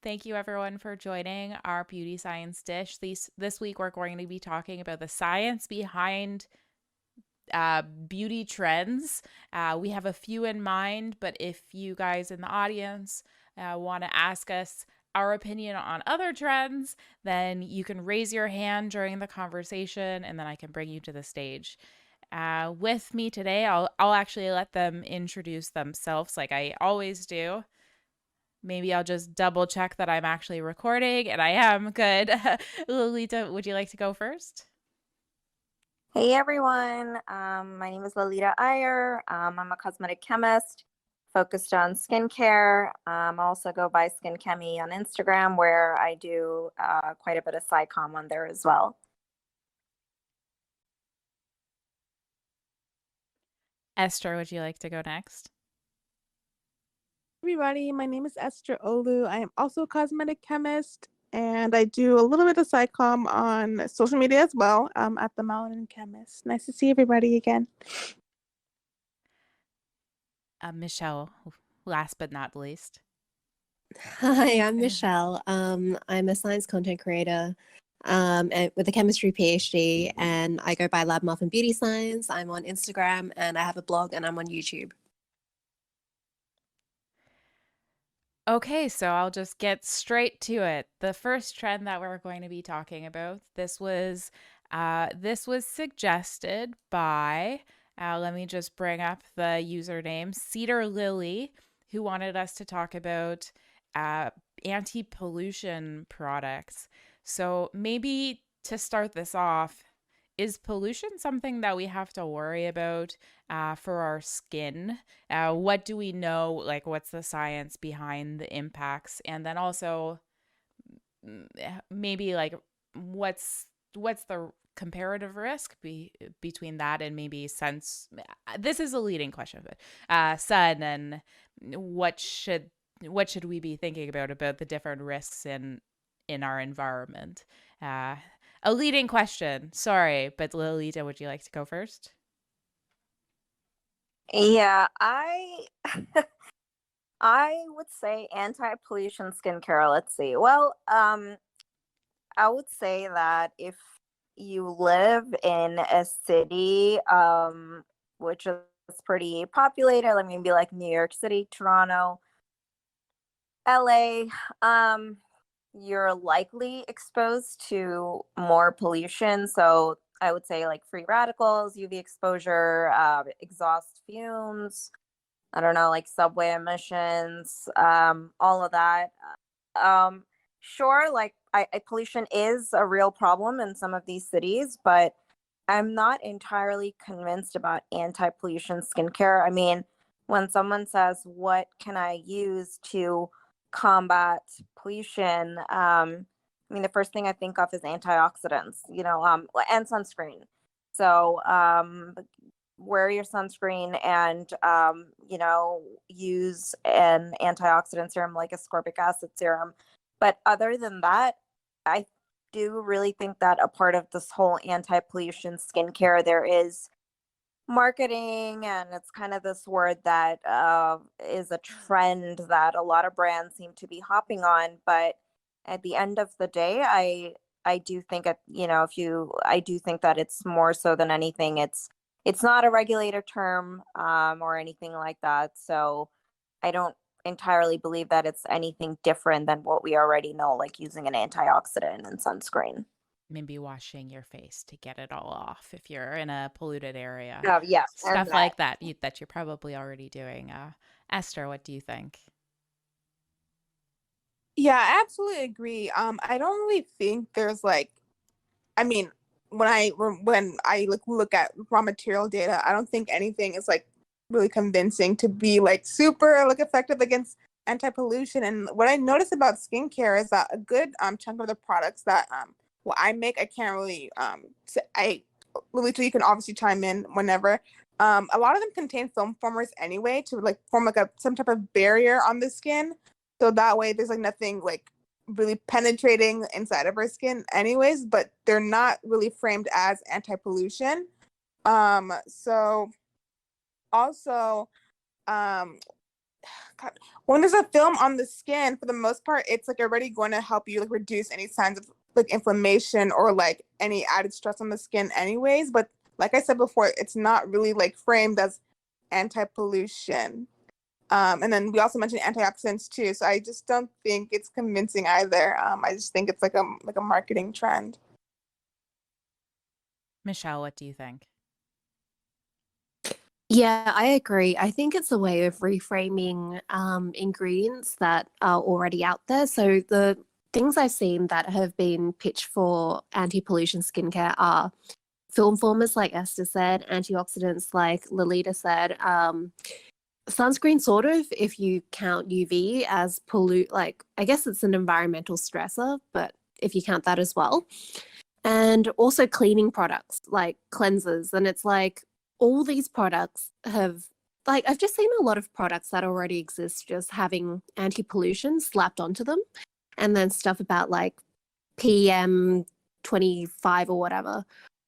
Thank you everyone for joining our beauty science dish. This week we're going to be talking about the science behind beauty trends. We have a few in mind, but if you guys in the audience want to ask us our opinion on other trends, then you can raise your hand during the conversation and then I can bring you to the stage. With me today, I'll actually let them introduce themselves like I always do. Maybe I'll just double check that I'm actually recording, and I am. Good. Lolita, would you like to go first? Hey everyone, my name is Lolita Iyer. I'm a cosmetic chemist focused on skincare. I also go by Skin Chemi on Instagram, where I do quite a bit of SciComm on there as well. Esther, would you like to go next? Everybody, my name is Esther Olu. I am also a cosmetic chemist, and I do a little bit of SciComm on social media as well at the Melanin Chemist. Nice to see everybody again. Michelle, last but not least. Hi, I'm Michelle. I'm a science content creator and with a chemistry PhD, and I go by Lab Muffin Beauty Science. I'm on Instagram, and I have a blog, and I'm on YouTube. Okay, so I'll just get straight to it. The first trend that we're going to be talking about, this was suggested by, let me just bring up the username, Cedar Lily, who wanted us to talk about anti-pollution products. So maybe to start this off, is pollution something that we have to worry about for our skin? What do we know? Like, what's the science behind the impacts? And then also, maybe like, what's the comparative risk between that and maybe sense? This is a leading question, but sun and what should we be thinking about the different risks in our environment? A leading question. Sorry, but Lolita, would you like to go first? Yeah, I would say anti-pollution skincare. Let's see. Well, I would say that if you live in a city, which is pretty populated, like maybe like New York City, Toronto, LA, you're likely exposed to more pollution. So I would say like free radicals, UV exposure, exhaust fumes, I don't know, like subway emissions, all of that. Um, sure, like pollution is a real problem in some of these cities, but I'm not entirely convinced about anti-pollution skincare. I mean, when someone says, "What can I use to combat pollution?" I mean, the first thing I think of is antioxidants, and sunscreen. So, wear your sunscreen and, use an antioxidant serum like ascorbic acid serum. But other than that, I do really think that a part of this whole anti-pollution skincare, there is marketing, and it's kind of this word that is a trend that a lot of brands seem to be hopping on. But at the end of the day, I do think I do think that it's more so than anything, it's not a regulated term or anything like that. So I don't entirely believe that it's anything different than what we already know, like using an antioxidant and sunscreen. Maybe washing your face to get it all off if you're in a polluted area. Oh, yes, and Stuff like that that you're probably already doing. Esther, what do you think? Yeah, I absolutely agree. I don't really think there's I mean, when I look at raw material data, I don't think anything is like really convincing to be like super effective against anti-pollution. And what I notice about skincare is that a good chunk of the products that I make, I can't really Lolita, you can obviously chime in whenever. A lot of them contain film formers anyway to like form like some type of barrier on the skin, so that way there's like nothing like really penetrating inside of our skin anyways, but they're not really framed as anti-pollution. So also God, when there's a film on the skin, for the most part, it's like already going to help you like reduce any signs of like inflammation or like any added stress on the skin anyways. But like I said before, it's not really like framed as anti-pollution. And then we also mentioned antioxidants too. So I just don't think it's convincing either. I just think it's like a marketing trend. Michelle, what do you think? Yeah, I agree. I think it's a way of reframing ingredients that are already out there. So the things I've seen that have been pitched for anti-pollution skincare are film formers, like Esther said, antioxidants, like Lolita said, sunscreen, sort of, if you count UV as pollute, like I guess it's an environmental stressor, but if you count that as well. And also cleaning products like cleansers. And it's like all these products have, like, I've just seen a lot of products that already exist just having anti-pollution slapped onto them. And then stuff about like PM 25 or whatever.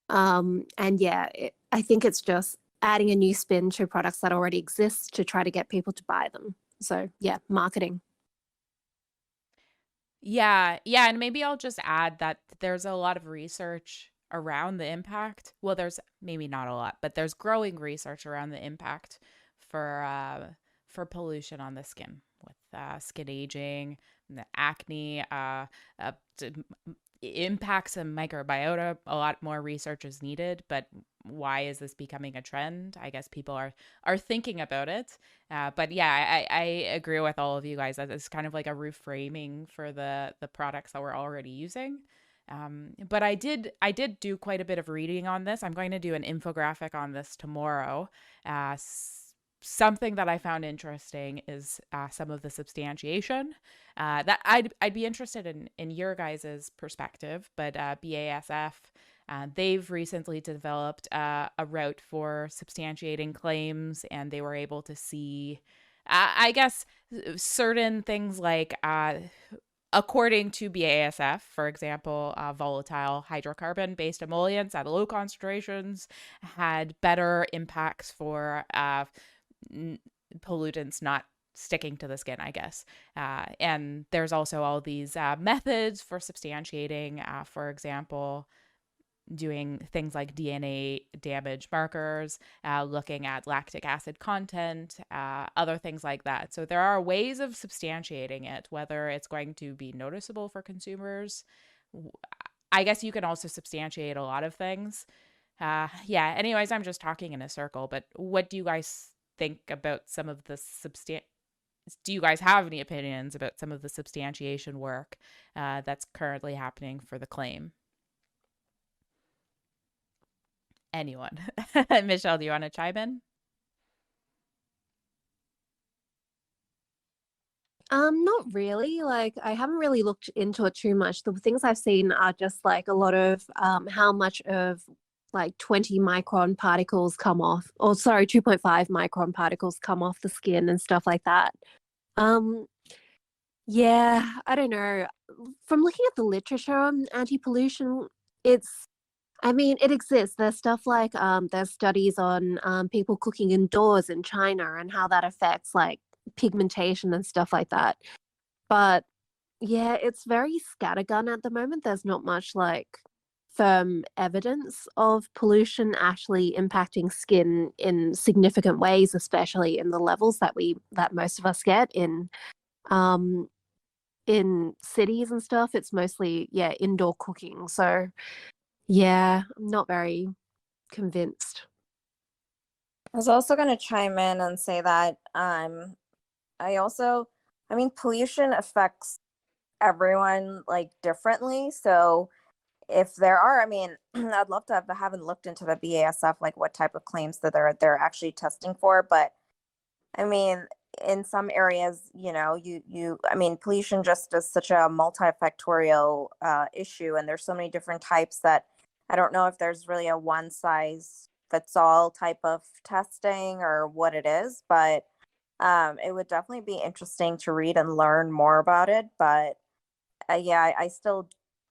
And yeah, I think it's just adding a new spin to products that already exist to try to get people to buy them. So yeah, marketing. Yeah, and maybe I'll just add that there's a lot of research around the impact. Well, there's maybe not a lot, but there's growing research around the impact for pollution on the skin with skin aging, the acne, impacts and microbiota. A lot more research is needed, but why is this becoming a trend? I guess people are thinking about it. But yeah, I agree with all of you guys that it's kind of like a reframing for the products that we're already using. But I did do quite a bit of reading on this. I'm going to do an infographic on this tomorrow. Something that I found interesting is some of the substantiation. That I'd be interested in your guys' perspective, but BASF, they've recently developed a route for substantiating claims, and they were able to see, I guess, certain things like, according to BASF, for example, volatile hydrocarbon-based emollients at low concentrations had better impacts for pollutants not sticking to the skin, I guess. And there's also all these methods for substantiating, for example, doing things like DNA damage markers, looking at lactic acid content, other things like that. So there are ways of substantiating it, whether it's going to be noticeable for consumers. I guess you can also substantiate a lot of things. Yeah, anyways, I'm just talking in a circle, but what do you guys think about some of the do you guys have any opinions about some of the substantiation work that's currently happening for the claim? Anyone? Michelle, do you want to chime in? Not really. Like, I haven't really looked into it too much. The things I've seen are just like a lot of how much of like 20 micron particles come off, or sorry, 2.5 micron particles come off the skin and stuff like that. Um, yeah, I don't know. From looking at the literature on anti-pollution, I mean, it exists. There's stuff like there's studies on people cooking indoors in China and how that affects like pigmentation and stuff like that. But yeah, it's very scattergun at the moment. There's not much like firm evidence of pollution actually impacting skin in significant ways, especially in the levels that most of us get um in cities and stuff. It's mostly indoor cooking. So yeah, I'm not very convinced. I was also going to chime in and say that I mean, pollution affects everyone like differently. So if there are, I mean, I'd love to have, I haven't looked into the BASF, like what type of claims that they're actually testing for. But I mean, in some areas, I mean, pollution just is such a multifactorial issue, and there's so many different types that I don't know if there's really a one size fits all type of testing or what it is, but it would definitely be interesting to read and learn more about it. But yeah, I still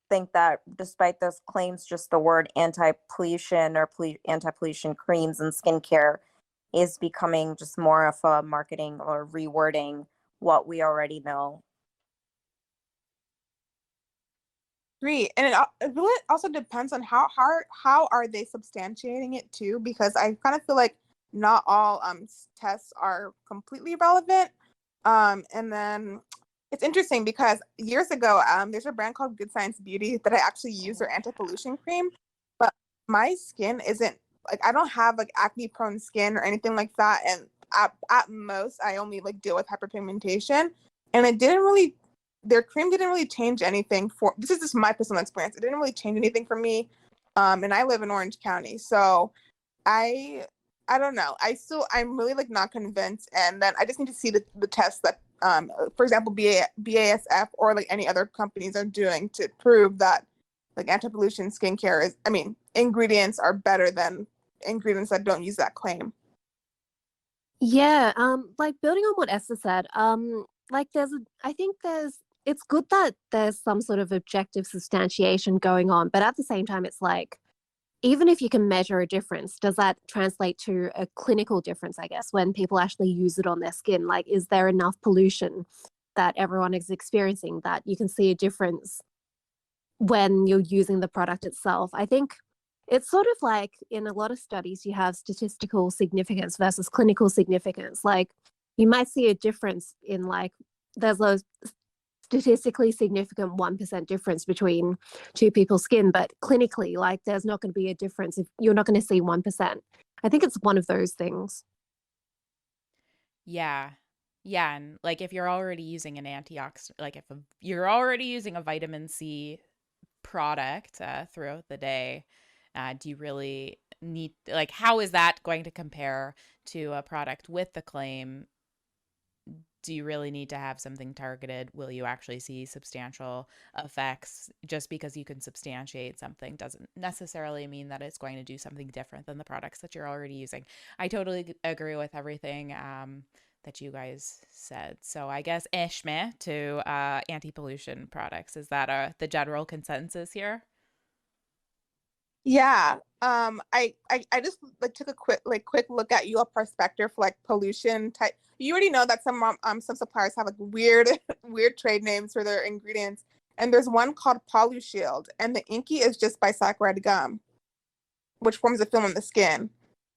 think that despite those claims, just the word anti-pollution or anti-pollution creams and skincare is becoming just more of a marketing or rewording what we already know. Agree. And it really also depends on how are they substantiating it too, because I kind of feel like not all tests are completely relevant. And then it's interesting because years ago, there's a brand called Good Science Beauty that I actually use their anti-pollution cream, but my skin isn't like, I don't have like acne prone skin or anything like that, and at most I only like deal with hyperpigmentation, and it didn't really their cream didn't really change anything for this is just my personal experience. It didn't really change anything for me. And I live in Orange County. So I don't know. I'm really like not convinced. And then I just need to see the tests that for example BASF or like any other companies are doing to prove that like anti-pollution skincare ingredients are better than ingredients that don't use that claim. Yeah, like building on what Esther said, like it's good that there's some sort of objective substantiation going on, but at the same time, it's like, even if you can measure a difference, does that translate to a clinical difference, I guess, when people actually use it on their skin? Like, is there enough pollution that everyone is experiencing that you can see a difference when you're using the product itself? I think it's sort of like in a lot of studies, you have statistical significance versus clinical significance. Like, you might see a difference in like, there's a statistically significant 1% difference between two people's skin, but clinically, like, there's not going to be a difference if you're not going to see 1%. I think it's one of those things. Yeah. Yeah, and like if you're already using an antioxidant, like if you're already using a vitamin C product throughout the day, do you really need, like, how is that going to compare to a product with the claim? Do you really need to have something targeted? Will you actually see substantial effects? Just because you can substantiate something doesn't necessarily mean that it's going to do something different than the products that you're already using. I totally agree with everything that you guys said. So I guess Ishme to anti-pollution products. Is that the general consensus here? Yeah. I just like took a quick look at your perspective for like pollution type. You already know that some suppliers have like weird weird trade names for their ingredients, and there's one called PoluShield, and the inky is just bisaccharide gum, which forms a film on the skin.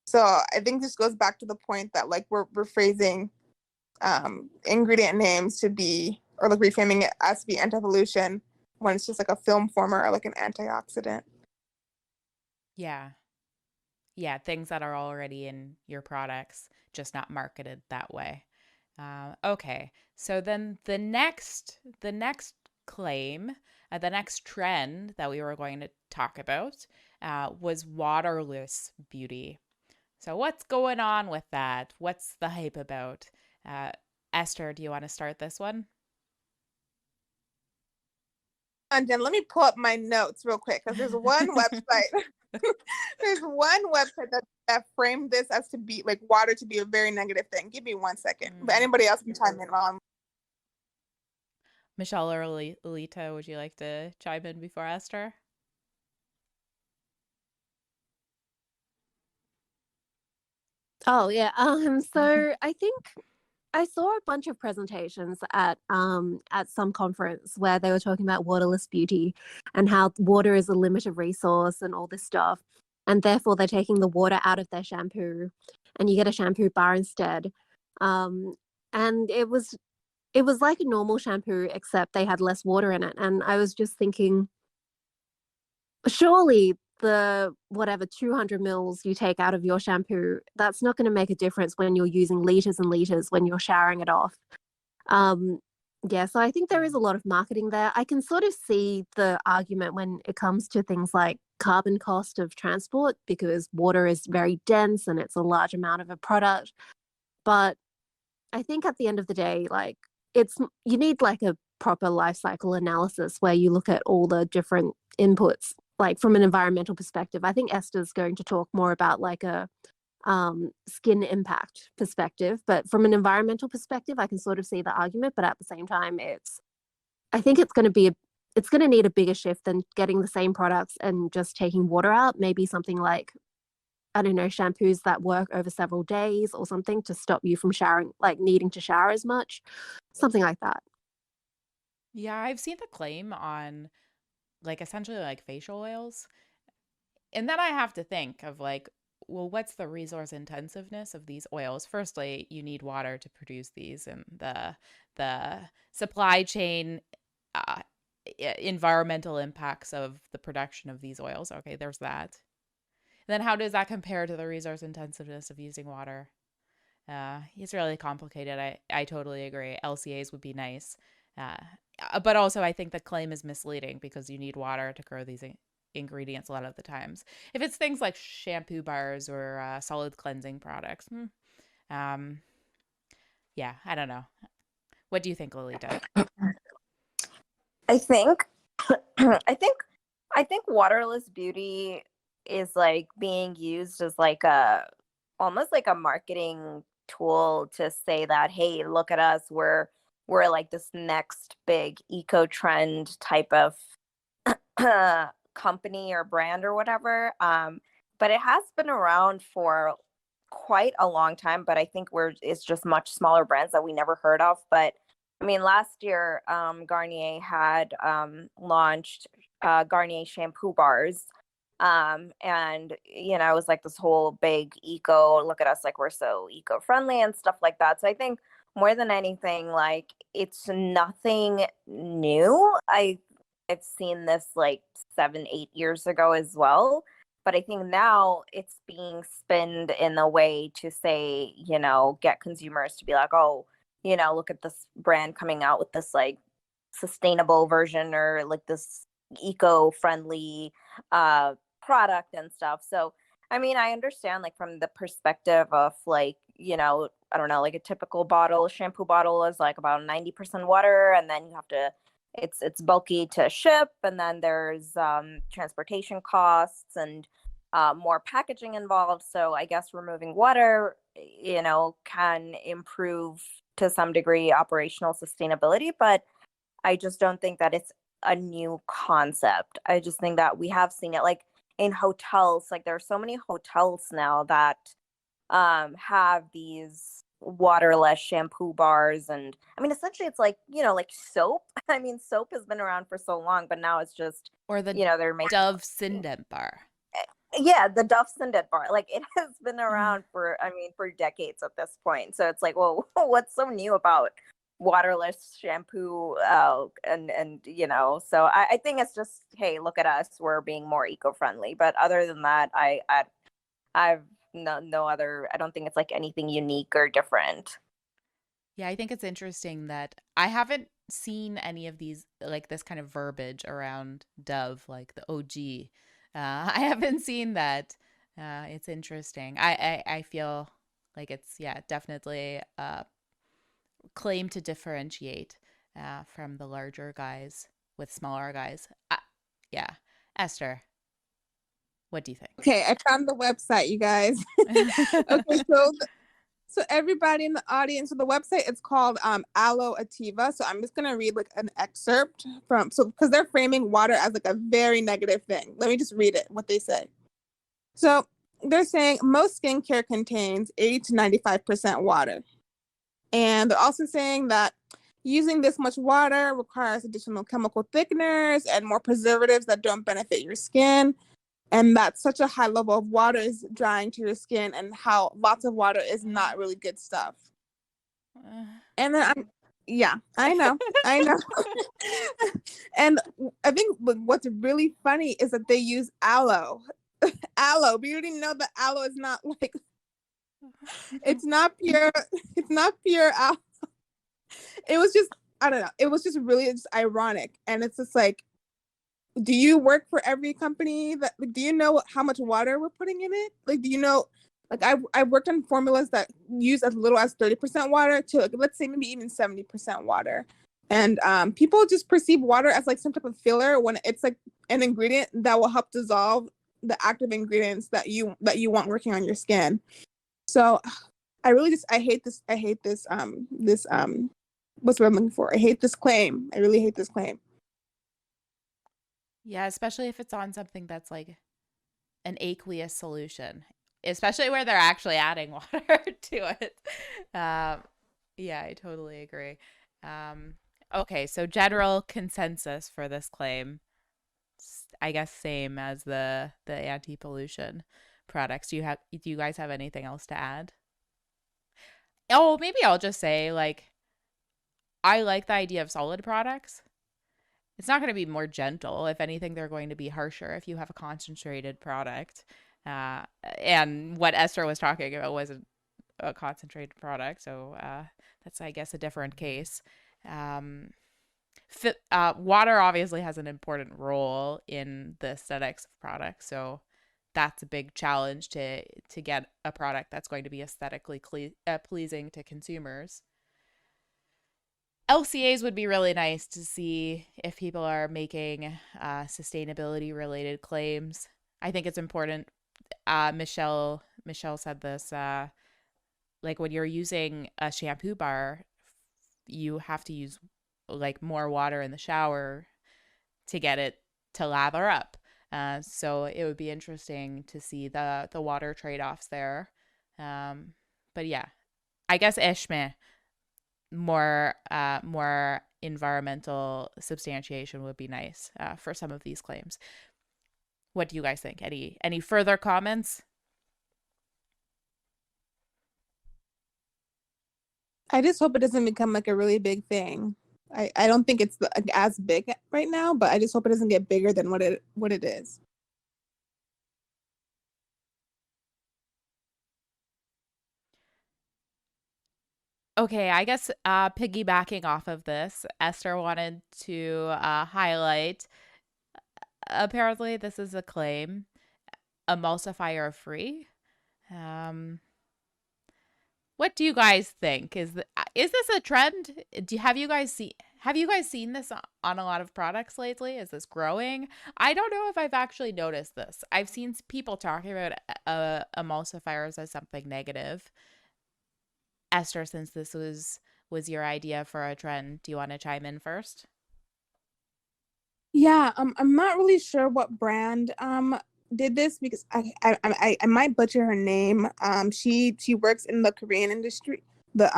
So I think this goes back to the point that like we're phrasing ingredient names to be, or like reframing it as to be anti-pollution when it's just like a film former or like an antioxidant. Yeah. Yeah, things that are already in your products, just not marketed that way. Okay, so then the next claim, the next trend that we were going to talk about was waterless beauty. So what's going on with that? What's the hype about? Uh, Esther, do you want to start this one? And then let me pull up my notes real quick because there's one website. There's one website that framed this as to be like water to be a very negative thing. Give me 1 second. But anybody else can chime in while I'm. Michelle or Lolita, would you like to chime in before Esther? Oh yeah. So I think I saw a bunch of presentations at some conference where they were talking about waterless beauty and how water is a limited resource and all this stuff. And therefore they're taking the water out of their shampoo and you get a shampoo bar instead. And it was like a normal shampoo, except they had less water in it. And I was just thinking, surely the whatever 200 mils you take out of your shampoo, that's not going to make a difference when you're using liters and liters when you're showering it off. um yeah, so I think there is a lot of marketing there. I can sort of see the argument when it comes to things like carbon cost of transport, because water is very dense and it's a large amount of a product. But I think at the end of the day, like, you need like a proper life cycle analysis where you look at all the different inputs, like from an environmental perspective. I think Esther's going to talk more about like a skin impact perspective, but from an environmental perspective, I can sort of see the argument. But at the same time, I think it's going to need a bigger shift than getting the same products and just taking water out. Maybe something like I don't know, shampoos that work over several days or something to stop you from showering, like needing to shower as much, something like that. Yeah, I've seen the claim on like essentially like facial oils. And then I have to think of like, well, what's the resource intensiveness of these oils? Firstly, you need water to produce these, and the supply chain uh, environmental impacts of the production of these oils. Okay, there's that. Then how does that compare to the resource intensiveness of using water? It's really complicated. I totally agree. LCAs would be nice. Uh, but also, I think the claim is misleading because you need water to grow these ingredients a lot of the times. If it's things like shampoo bars or solid cleansing products, yeah, I don't know. What do you think, Lolita? I think I think I think Waterless Beauty is like being used as like a almost like a marketing tool to say that, hey, look at us, we're like this next big eco trend type of company or brand or whatever. But it has been around for quite a long time, but I think it's just much smaller brands that we never heard of. But I mean, last year, Garnier had launched Garnier shampoo bars. And it was like this whole big eco, look at us, like we're so eco-friendly and stuff like that. So I think more than anything, like it's nothing new. I've seen this like 7, 8 years ago as well. But I think now it's being spinned in a way to say, get consumers to be like, oh, look at this brand coming out with this like sustainable version or like this eco-friendly product and stuff. So, I mean, I understand like from the perspective of like, I don't know, like a typical shampoo bottle is like about 90% water, and then you have to it's bulky to ship, and then there's transportation costs and more packaging involved. So I guess removing water, can improve to some degree operational sustainability, but I just don't think that it's a new concept. I just think that we have seen it like in hotels. Like there are so many hotels now that have these waterless shampoo bars, and I mean essentially it's like like soap. I mean soap has been around for so long, but now it's just Or the they're making Dove Sindent bar. yeah, the Duff Syndet bar. Like it has been around for decades at this point. So it's like, well, what's so new about waterless shampoo? So I think it's just, hey, look at us, we're being more eco-friendly. But other than that, I've no other. I don't think it's like anything unique or different. Yeah, I think it's interesting that I haven't seen any of these, like this kind of verbiage around Dove, like the OG. I haven't seen that. It's interesting. I feel like it's, yeah, definitely a claim to differentiate from the larger guys with smaller guys. Yeah. Esther, what do you think? Okay, I found the website, you guys. Okay, so everybody in the audience, so the website, it's called Aloe Ativa. So I'm just gonna read like an excerpt because they're framing water as like a very negative thing. Let me just read it, what they say. So they're saying most skincare contains 80 to 95% water. And they're also saying that using this much water requires additional chemical thickeners and more preservatives that don't benefit your skin. And that such a high level of water is drying to your skin, and how lots of water is not really good stuff. And then I know. And I think what's really funny is that they use aloe. Aloe, but you didn't know that aloe is not like, it's not pure aloe. It was just, I don't know. It was just really just ironic. And it's just like, do you work for every company do you know how much water we're putting in it? Like, do you know, like I worked on formulas that use as little as 30% water to like, let's say maybe even 70% water. And people just perceive water as like some type of filler when it's like an ingredient that will help dissolve the active ingredients that you want working on your skin. So I hate this what's what I'm looking for. I hate this claim. I really hate this claim. Yeah, especially if it's on something that's like an aqueous solution. especially where they're actually adding water to it. Yeah, I totally agree. Okay, so general consensus for this claim, I guess same as the anti-pollution products. Do you guys have anything else to add? Oh, maybe I'll just say, like, I like the idea of solid products. It's not going to be more gentle. If anything, they're going to be harsher if you have a concentrated product. And what Esther was talking about wasn't a concentrated product, so that's, I guess, a different case. Water obviously has an important role in the aesthetics of products, so that's a big challenge to get a product that's going to be aesthetically pleasing to consumers. LCAs would be really nice to see if people are making sustainability related claims. I think it's important. Michelle said this. Like when you're using a shampoo bar, you have to use like more water in the shower to get it to lather up. So it would be interesting to see the water trade-offs there. But yeah, I guess Ishme, more environmental substantiation would be nice for some of these claims. What do you guys think? Any further comments? I just hope it doesn't become like a really big thing. I don't think it's as big right now, but I just hope it doesn't get bigger than what it is. Okay, I guess piggybacking off of this, Esther wanted to highlight, apparently this is a claim, emulsifier free. What do you guys think? Is this a trend? Have you guys seen this on a lot of products lately? Is this growing? I don't know if I've actually noticed this. I've seen people talking about emulsifiers as something negative. Esther, since this was your idea for a trend, do you want to chime in first? Yeah, I'm not really sure what brand did this because I might butcher her name. She works in the Korean industry. Do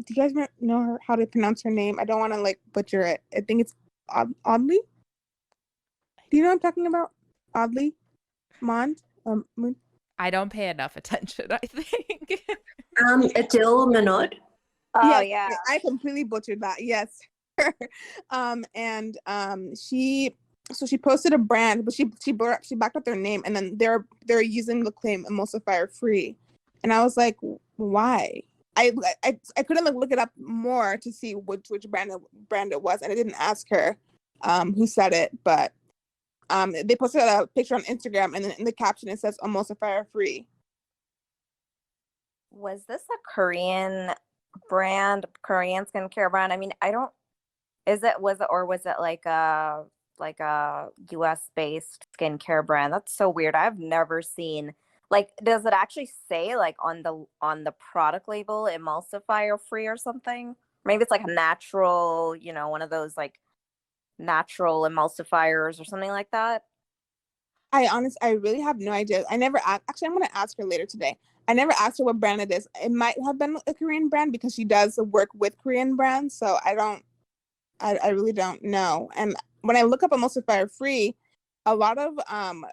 you guys know how to pronounce her name? I don't want to like butcher it. I think it's Oddly. Do you know what I'm talking about? Oddly, Mond. I don't pay enough attention, I think. Adil Manod. Oh Yes, yeah. I completely butchered that. Yes. She posted a brand, but she backed up their name, and then they're using the claim emulsifier free, and I was like, why? I couldn't like look it up more to see which brand it was, and I didn't ask her who said it, but they posted a picture on Instagram, and then in the caption it says emulsifier free. Was this a Korean skincare brand? I mean, was it like a US based skincare brand? That's so weird. I've never seen, like, does it actually say like on the product label emulsifier free or something? Maybe it's like a natural, one of those like natural emulsifiers or something like that. I really have no idea. I never actually, I'm going to ask her later today. I never asked her what brand it is. It might have been a Korean brand because she does work with Korean brands. So I really don't know. And when I look up emulsifier free, a lot of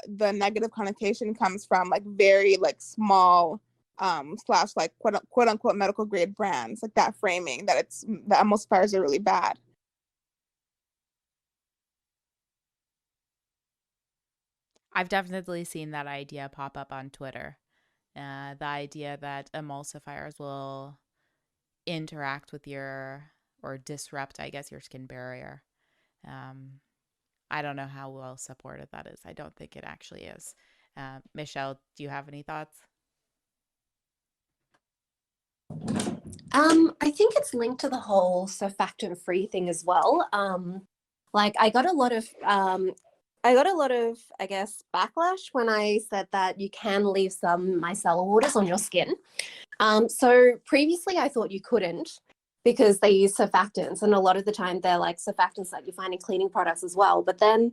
the negative connotation comes from like very like small slash like quote unquote medical grade brands, like that framing that the emulsifiers are really bad. I've definitely seen that idea pop up on Twitter. The idea that emulsifiers will interact with or disrupt, I guess, your skin barrier. I don't know how well supported that is. I don't think it actually is. Michelle, do you have any thoughts? I think it's linked to the whole surfactant-free thing as well. Like I got a lot of, I guess, backlash when I said that you can leave some micellar waters on your skin. So previously I thought you couldn't because they use surfactants, and a lot of the time they're like surfactants that you find in cleaning products as well. But then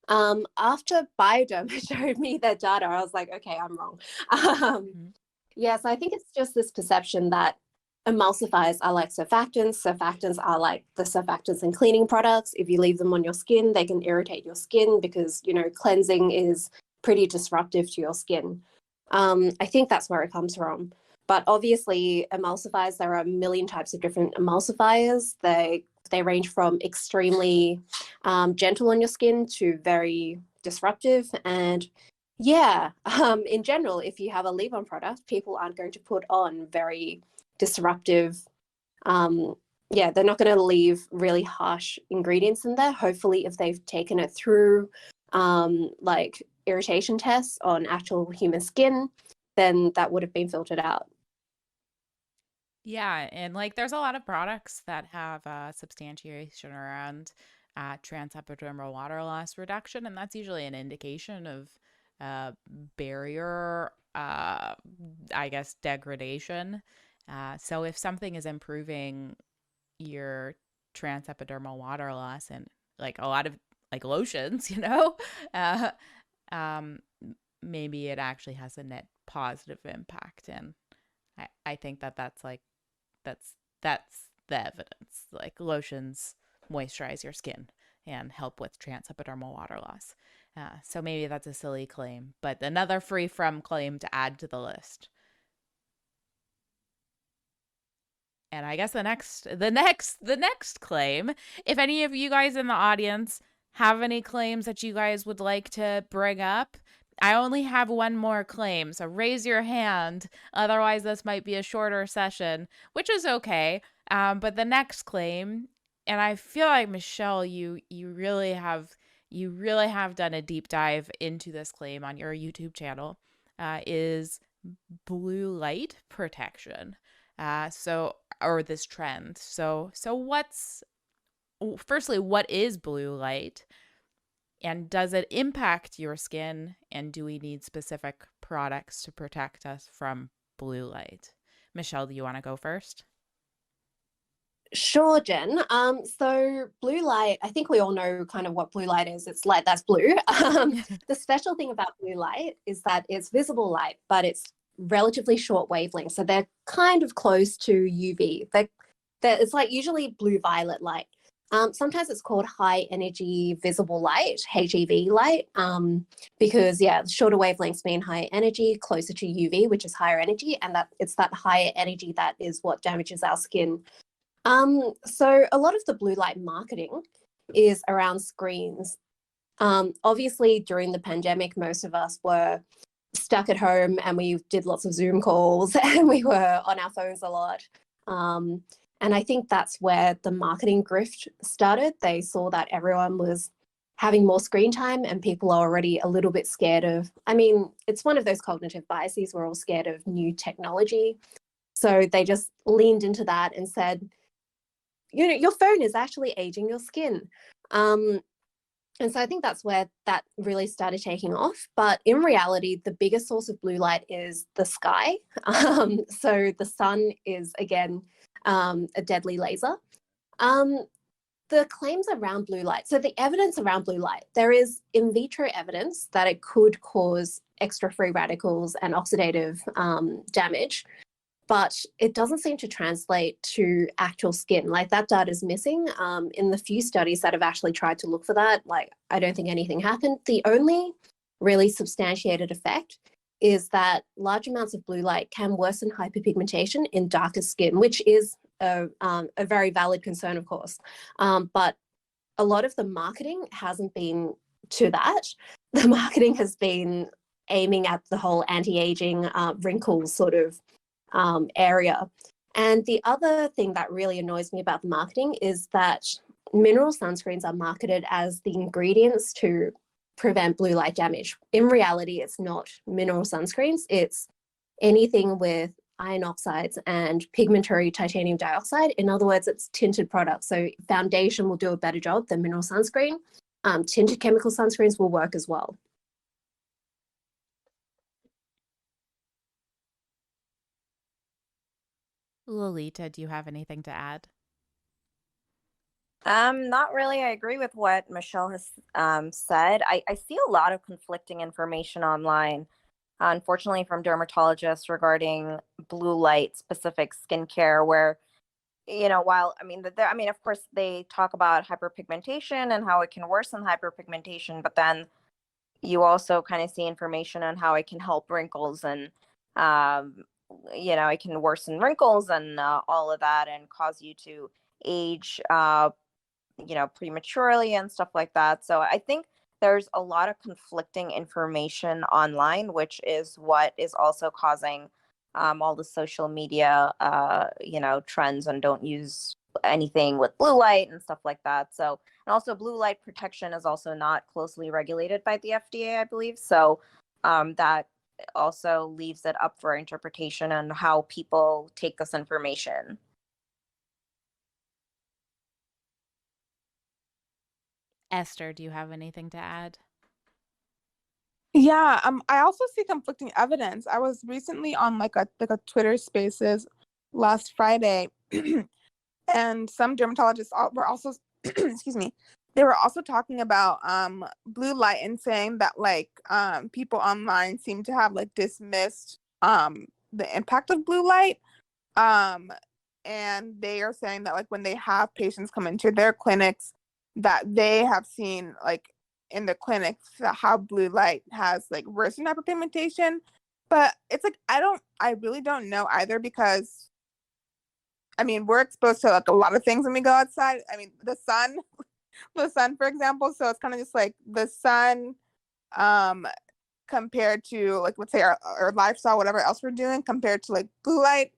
After Bioderma showed me their data, I was like, okay, I'm wrong. Um, Mhm. yeah, so I think it's just this perception that emulsifiers are like surfactants. Surfactants are like the surfactants in cleaning products. If you leave them on your skin, they can irritate your skin because, cleansing is pretty disruptive to your skin. I think that's where it comes from. But obviously, emulsifiers, there are a million types of different emulsifiers. They range from extremely gentle on your skin to very disruptive. And yeah, in general, if you have a leave-on product, people aren't going to put on very disruptive. Um, yeah, they're not going to leave really harsh ingredients in there. Hopefully, if they've taken it through like irritation tests on actual human skin, then that would have been filtered out. Yeah, and like there's a lot of products that have substantiation around transepidermal water loss reduction, and that's usually an indication of barrier, I guess, degradation. So if something is improving your transepidermal water loss and like a lot of like lotions, uh, um, maybe it actually has a net positive impact. And I think that's like that's that's the evidence. Like lotions moisturize your skin and help with transepidermal water loss. So maybe that's a silly claim, but another free from claim to add to the list. And I guess the next claim, if any of you guys in the audience have any claims that you guys would like to bring up, I only have one more claim, so raise your hand. Otherwise, this might be a shorter session, which is okay. But the next claim, and I feel like Michelle, you really have done a deep dive into this claim on your YouTube channel, is blue light protection. So or this trend. So firstly, what is blue light? And does it impact your skin? And do we need specific products to protect us from blue light? Michelle, do you want to go first? Sure, Jen. So blue light, I think we all know kind of what blue light is. It's light that's blue. The special thing about blue light is that it's visible light, but it's relatively short wavelength. So they're kind of close to UV. It's like usually blue violet light. Sometimes it's called high energy visible light, HEV light, because yeah, shorter wavelengths mean higher energy, closer to UV, which is higher energy, and that it's that higher energy that is what damages our skin. So a lot of the blue light marketing is around screens. Obviously, during the pandemic, most of us were stuck at home and we did lots of Zoom calls and we were on our phones a lot. And I think that's where the marketing grift started. They saw that everyone was having more screen time and people are already a little bit scared of, I mean, it's one of those cognitive biases. We're all scared of new technology. So they just leaned into that and said, your phone is actually aging your skin. And so I think that's where that really started taking off. But in reality, the biggest source of blue light is the sky. So the sun is, again, a deadly laser. The claims around blue light. So the evidence around blue light, there is in vitro evidence that it could cause extra free radicals and oxidative damage, but it doesn't seem to translate to actual skin. Like that data is missing. In the few studies that have actually tried to look for that, like I don't think anything happened. The only really substantiated effect is that large amounts of blue light can worsen hyperpigmentation in darker skin, which is a very valid concern, of course. But a lot of the marketing hasn't been to that. The marketing has been aiming at the whole anti-aging wrinkles sort of area. And the other thing that really annoys me about the marketing is that mineral sunscreens are marketed as the ingredients to prevent blue light damage. In reality, it's not mineral sunscreens. It's anything with iron oxides and pigmentary titanium dioxide. In other words, it's tinted products. So foundation will do a better job than mineral sunscreen. Tinted chemical sunscreens will work as well. Lolita, do you have anything to add? Not really. I agree with what Michelle has said. I see a lot of conflicting information online, unfortunately, from dermatologists regarding blue light specific skincare, where, while I mean, of course, they talk about hyperpigmentation and how it can worsen hyperpigmentation, but then you also kind of see information on how it can help wrinkles and, um, it can worsen wrinkles and all of that and cause you to age, prematurely and stuff like that. So I think there's a lot of conflicting information online, which is what is also causing all the social media, trends and don't use anything with blue light and stuff like that. So, and also blue light protection is also not closely regulated by the FDA, I believe. So that also leaves it up for interpretation on how people take this information. Esther, do you have anything to add? Yeah, I also see conflicting evidence. I was recently on like a Twitter Spaces last Friday, and some dermatologists were also excuse me, they were also talking about blue light and saying that like people online seem to have like dismissed the impact of blue light. And they are saying that like when they have patients come into their clinics, that they have seen like in the clinics how blue light has like worsened hyperpigmentation. But it's like I really don't know either, because I mean, we're exposed to like a lot of things when we go outside. I mean, the sun, for example. So it's kind of just like the sun, compared to like, let's say our lifestyle, whatever else we're doing, compared to like blue light.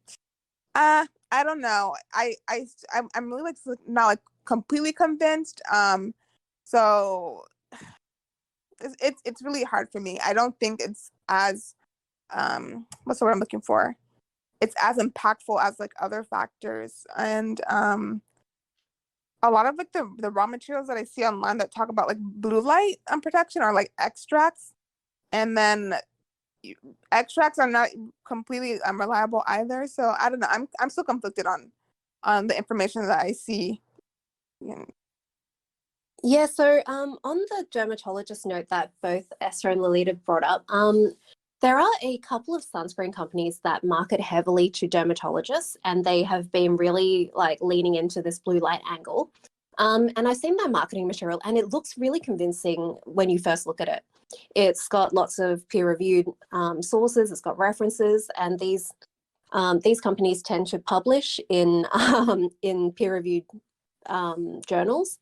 I don't know. I'm really like not like completely convinced. So it's really hard for me. I don't think it's as what's the word I'm looking for? It's as impactful as like other factors. And a lot of like the raw materials that I see online that talk about like blue light protection are like extracts, and then extracts are not completely unreliable either. So I don't know. I'm still conflicted on the information that I see. Yeah, so on the dermatologist note that both Esther and Lolita brought up, there are a couple of sunscreen companies that market heavily to dermatologists, and they have been really like leaning into this blue light angle. And I've seen their marketing material, and it looks really convincing when you first look at it. It's got lots of peer-reviewed sources, it's got references, and these companies tend to publish in peer-reviewed journals.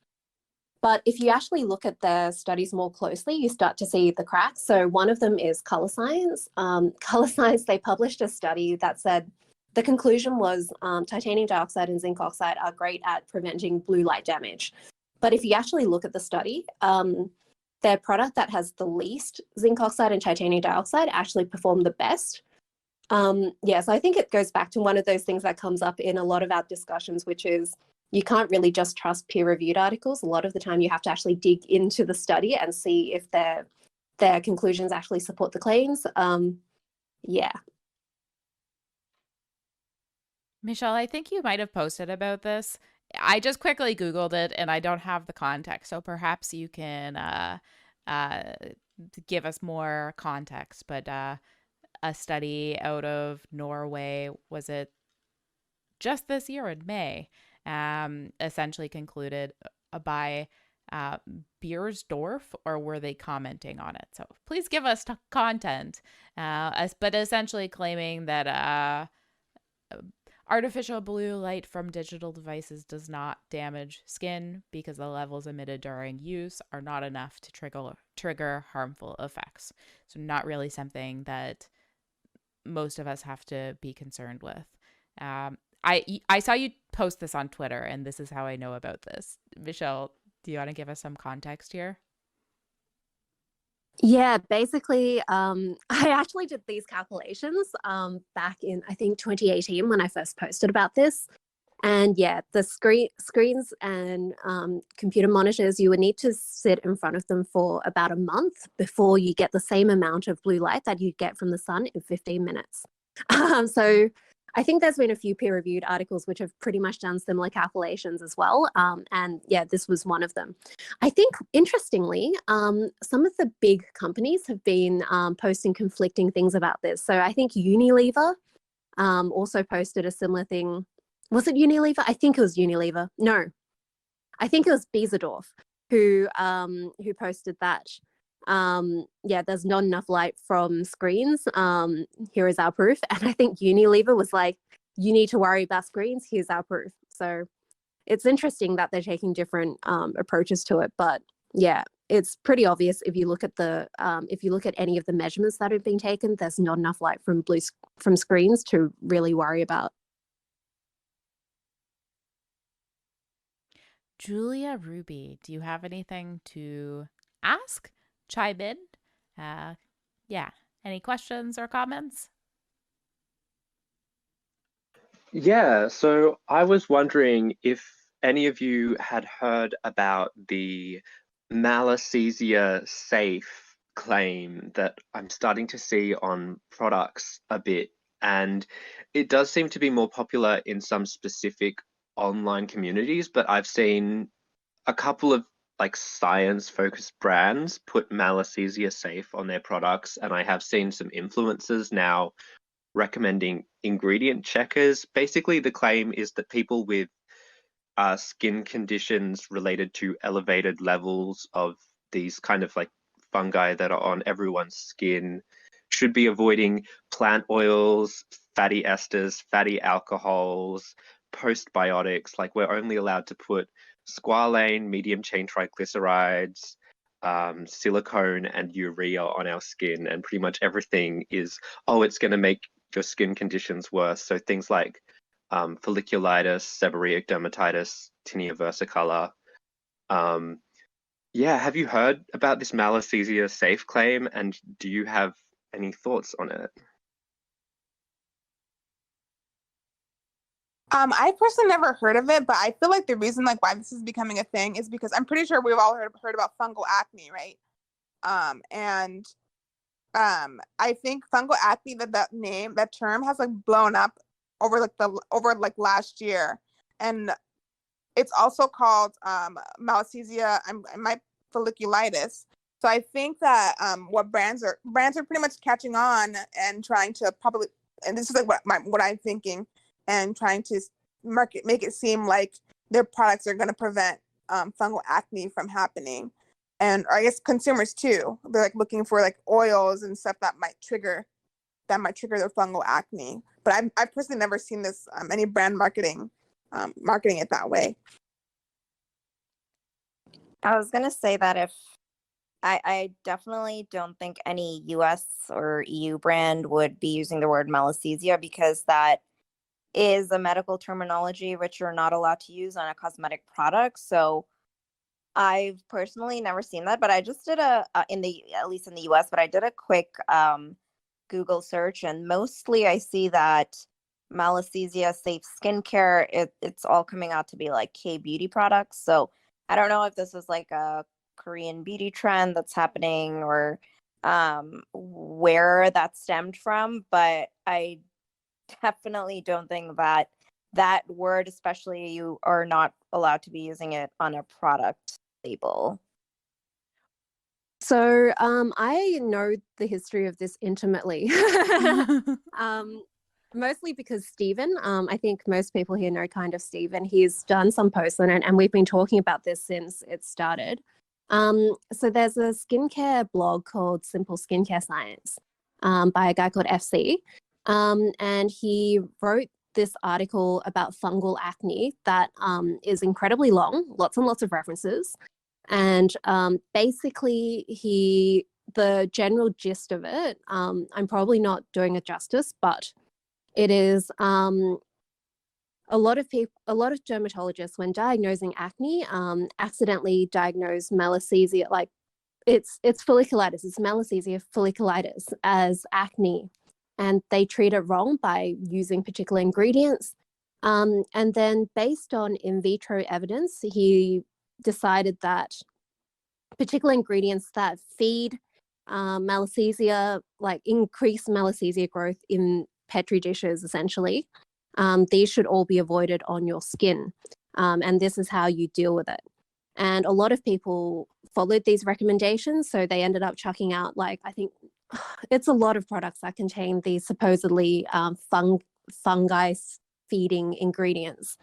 But if you actually look at their studies more closely, you start to see the cracks. So one of them is Color Science. Color Science, they published a study that said the conclusion was titanium dioxide and zinc oxide are great at preventing blue light damage. But if you actually look at the study, their product that has the least zinc oxide and titanium dioxide actually performed the best. So I think it goes back to one of those things that comes up in a lot of our discussions, which is you can't really just trust peer-reviewed articles. A lot of the time you have to actually dig into the study and see if their conclusions actually support the claims. Michelle, I think you might have posted about this. I just quickly Googled it and I don't have the context. So perhaps you can give us more context. But a study out of Norway, was it just this year in May, essentially concluded by Beersdorf, or were they commenting on it? So please give us content, but essentially claiming that artificial blue light from digital devices does not damage skin because the levels emitted during use are not enough to trigger harmful effects. So not really something that most of us have to be concerned with. I saw you post this on Twitter, and this is how I know about this. Michelle, do you want to give us some context here? Yeah, basically, I actually did these calculations back in, I think, 2018 when I first posted about this. And yeah, the screens and computer monitors, you would need to sit in front of them for about a month before you get the same amount of blue light that you get from the sun in 15 minutes. So I think there's been a few peer-reviewed articles which have pretty much done similar calculations as well. And yeah, this was one of them. I think, interestingly, some of the big companies have been posting conflicting things about this. So I think Unilever also posted a similar thing. Was it Unilever? I think it was Unilever. No, I think it was Beesendorf who posted that. Yeah, there's not enough light from screens. Here is our proof. And I think Unilever was like, you need to worry about screens. Here's our proof. So it's interesting that they're taking different approaches to it. But yeah, it's pretty obvious if you look at any of the measurements that have been taken, there's not enough light from screens to really worry about. Julia Ruby, do you have anything to ask? Chime in? Yeah, any questions or comments? Yeah, so I was wondering if any of you had heard about the Malassezia safe claim that I'm starting to see on products a bit. And it does seem to be more popular in some specific online communities, but I've seen a couple of like science-focused brands put Malassezia safe on their products, and I have seen some influencers now recommending ingredient checkers. Basically, the claim is that people with skin conditions related to elevated levels of these kind of like fungi that are on everyone's skin should be avoiding plant oils, fatty esters, fatty alcohols, postbiotics. Like we're only allowed to put squalane, medium chain triglycerides, silicone, and urea on our skin, and pretty much everything is, oh, it's going to make your skin conditions worse. So things like folliculitis, seborrheic dermatitis, tinea versicolor. Yeah, have you heard about this Malassezia safe claim, and do you have any thoughts on it? I personally never heard of it, but I feel like the reason like why this is becoming a thing is because I'm pretty sure we've all heard about fungal acne, right? I think fungal acne, that term has like blown up over last year, and it's also called Malassezia folliculitis. So I think that what brands are pretty much catching on and trying to probably, and this is like what I'm thinking, and trying to make it seem like their products are going to prevent fungal acne from happening. And I guess consumers too, they're like looking for like oils and stuff that might trigger their fungal acne. But I've personally never seen this any brand marketing it that way. I was gonna say that if I definitely don't think any US or EU brand would be using the word Malassezia, because that is a medical terminology which you're not allowed to use on a cosmetic product. So I've personally never seen that, but I just did at least in the US, but I did a quick Google search, and mostly I see that Malassezia safe skincare, it's all coming out to be like K-beauty products. So I don't know if this is like a Korean beauty trend that's happening, or where that stemmed from, but I definitely don't think that word, especially, you are not allowed to be using it on a product label. So I know the history of this intimately. Mostly because Stephen, I think most people here know kind of Stephen. He's done some posts on it, and we've been talking about this since it started. So there's a skincare blog called Simple Skincare Science by a guy called FC. And he wrote this article about fungal acne that is incredibly long, lots and lots of references. And basically, the general gist of it, I'm probably not doing it justice, but it is a lot of dermatologists, when diagnosing acne, accidentally diagnose Malassezia, like it's folliculitis, it's Malassezia folliculitis as acne, and they treat it wrong by using particular ingredients. And then based on in vitro evidence, he decided that particular ingredients that feed Malassezia, like increase Malassezia growth in Petri dishes, essentially, these should all be avoided on your skin. And this is how you deal with it. And a lot of people followed these recommendations. So they ended up chucking out, like, I think it's a lot of products that contain these supposedly fungi feeding ingredients.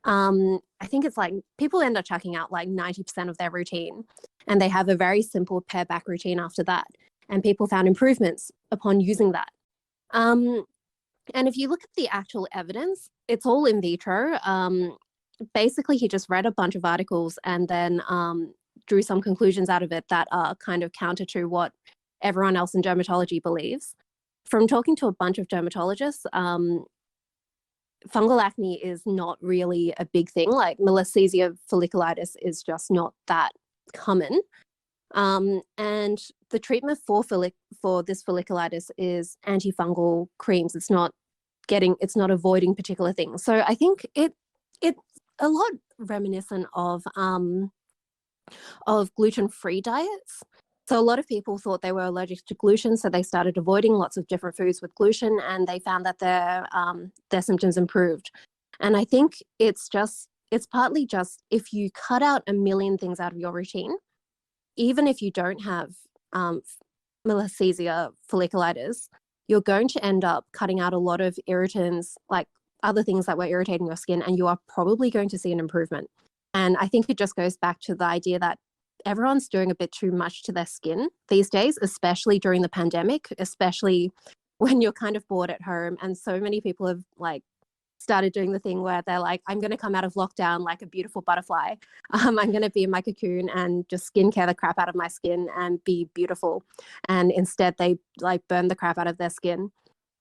I think it's like people end up chucking out like 90% of their routine, and they have a very simple pare back routine after that. And people found improvements upon using that. And if you look at the actual evidence, it's all in vitro. Basically, he just read a bunch of articles and then drew some conclusions out of it that are kind of counter to what everyone else in dermatology believes. From talking to a bunch of dermatologists, fungal acne is not really a big thing. Like malassezia folliculitis is just not that common. And the treatment for this folliculitis is antifungal creams. It's not avoiding particular things. So I think it's a lot reminiscent of gluten-free diets. So a lot of people thought they were allergic to gluten, so they started avoiding lots of different foods with gluten, and they found that their symptoms improved. And I think it's partly just if you cut out a million things out of your routine, even if you don't have malassezia folliculitis, you're going to end up cutting out a lot of irritants, like other things that were irritating your skin, and you are probably going to see an improvement. And I think it just goes back to the idea that everyone's doing a bit too much to their skin these days, especially during the pandemic, especially when you're kind of bored at home. And so many people have like started doing the thing where they're like, I'm going to come out of lockdown like a beautiful butterfly. I'm going to be in my cocoon and just skincare the crap out of my skin and be beautiful. And instead they like burn the crap out of their skin.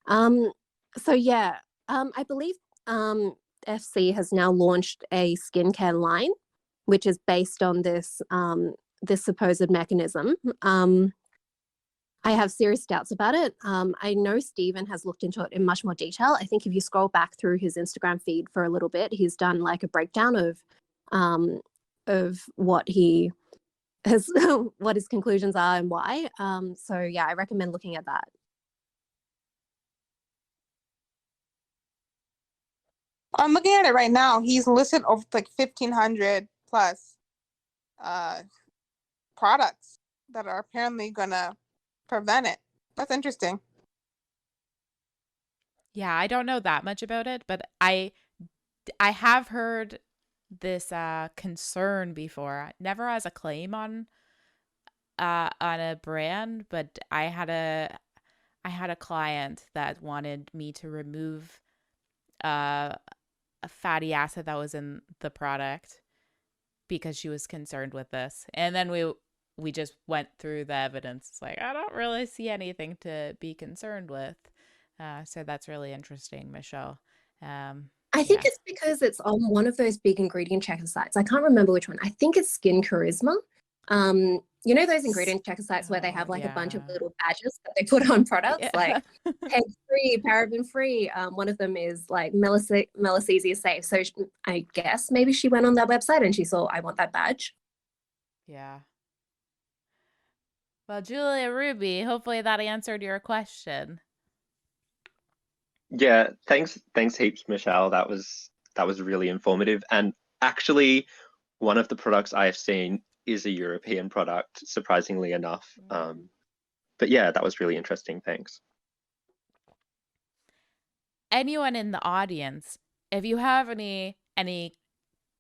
So yeah, I believe FC has now launched a skincare line, which is based on this supposed mechanism. I have serious doubts about it. I know Stephen has looked into it in much more detail. I think if you scroll back through his Instagram feed for a little bit, he's done like a breakdown of what he has, what his conclusions are and why. So yeah, I recommend looking at that. I'm looking at it right now. He's listed over like 1,500 plus products that are apparently gonna prevent it. That's interesting. Yeah, I don't know that much about it, but I have heard this concern before. Never as a claim on a brand, but I had a client that wanted me to remove a fatty acid that was in the product because she was concerned with this. And then we just went through the evidence. It's like, I don't really see anything to be concerned with. So that's really interesting, Michelle. I think it's because it's on one of those big ingredient checker sites. I can't remember which one. I think it's Skin Charisma. You know those ingredient checker sites where they have like a bunch of little badges that they put on products, like peg-free, paraben-free. One of them is like malassezia safe. So I guess maybe she went on their website and she saw, I want that badge. Yeah. Well, Julia Ruby, hopefully that answered your question. Yeah, thanks heaps, Michelle. That was really informative. And actually, one of the products I have seen is a European product, surprisingly enough. But yeah, that was really interesting. Thanks. Anyone in the audience, if you have any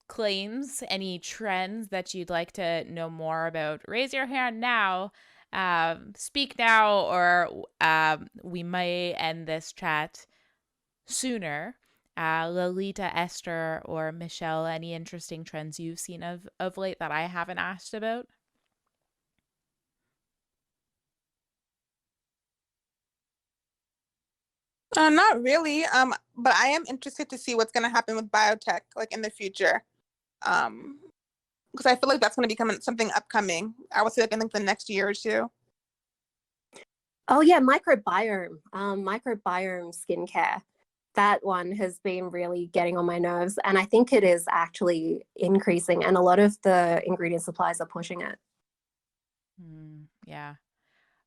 claims, any trends that you'd like to know more about, raise your hand now. Speak now, or we may end this chat sooner. Lolita, Esther, or Michelle, any interesting trends you've seen of late that I haven't asked about? Not really. But I am interested to see what's going to happen with biotech, like in the future. Because I feel like that's going to become something upcoming. I would say like in like the next year or two. Oh yeah, microbiome skincare. That one has been really getting on my nerves, and I think it is actually increasing, and a lot of the ingredient suppliers are pushing it. Yeah.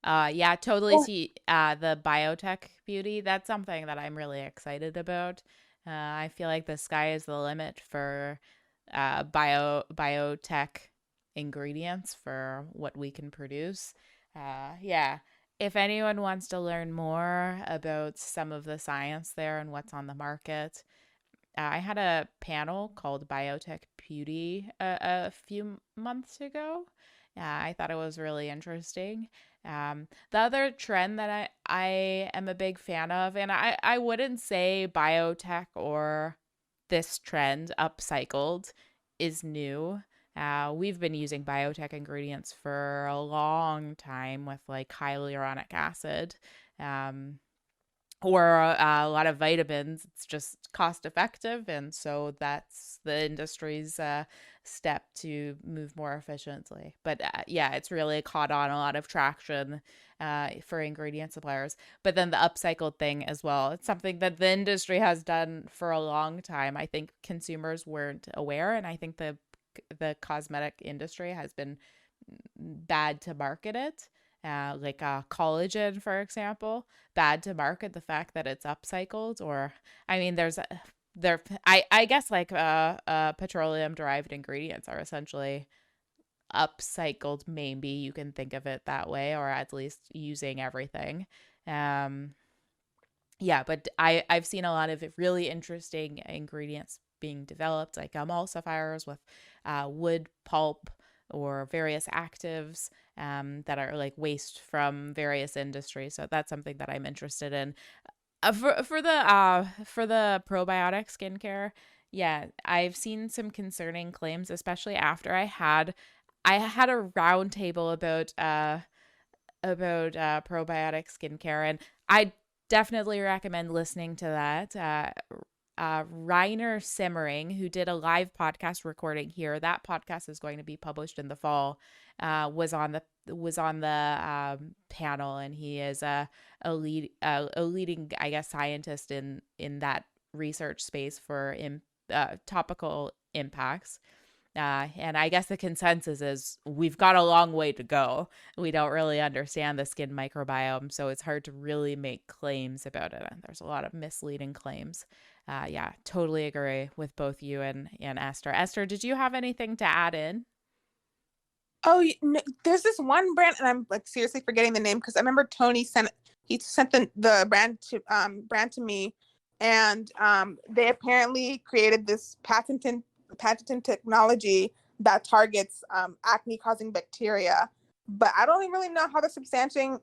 Yeah, totally see the biotech beauty. That's something that I'm really excited about. I feel like the sky is the limit for biotech ingredients for what we can produce. Yeah. If anyone wants to learn more about some of the science there and what's on the market, I had a panel called Biotech Beauty a few months ago. I thought it was really interesting. The other trend that I am a big fan of, and I wouldn't say biotech or this trend, upcycled, is new. We've been using biotech ingredients for a long time with like hyaluronic acid. Um, or a lot of vitamins. It's just cost effective. And so that's the industry's step to move more efficiently. But yeah, it's really caught on a lot of traction for ingredient suppliers. But then the upcycled thing as well. It's something that the industry has done for a long time. I think consumers weren't aware. And I think the cosmetic industry has been bad to market it. Like collagen, for example, bad to market the fact that it's upcycled. Or, I mean, I guess like petroleum derived ingredients are essentially upcycled. Maybe you can think of it that way, or at least using everything. Um, yeah, but I've seen a lot of really interesting ingredients being developed, like emulsifiers with wood pulp or various actives that are like waste from various industries. So that's something that I'm interested in. For the probiotic skincare, yeah, I've seen some concerning claims, especially after I had a roundtable about probiotic skincare, and I definitely recommend listening to that. Reiner Simmering, who did a live podcast recording here, that podcast is going to be published in the fall. Was on the panel, and he is a leading, I guess, scientist in that research space for topical impacts. And I guess the consensus is we've got a long way to go. We don't really understand the skin microbiome, so it's hard to really make claims about it. And there's a lot of misleading claims. Yeah, totally agree with both you and Esther. Esther, did you have anything to add in? Oh, there's this one brand, and I'm like seriously forgetting the name because I remember Tony sent the brand to me, and they apparently created this patented technology that targets acne causing bacteria, but I don't really know how they're substantiating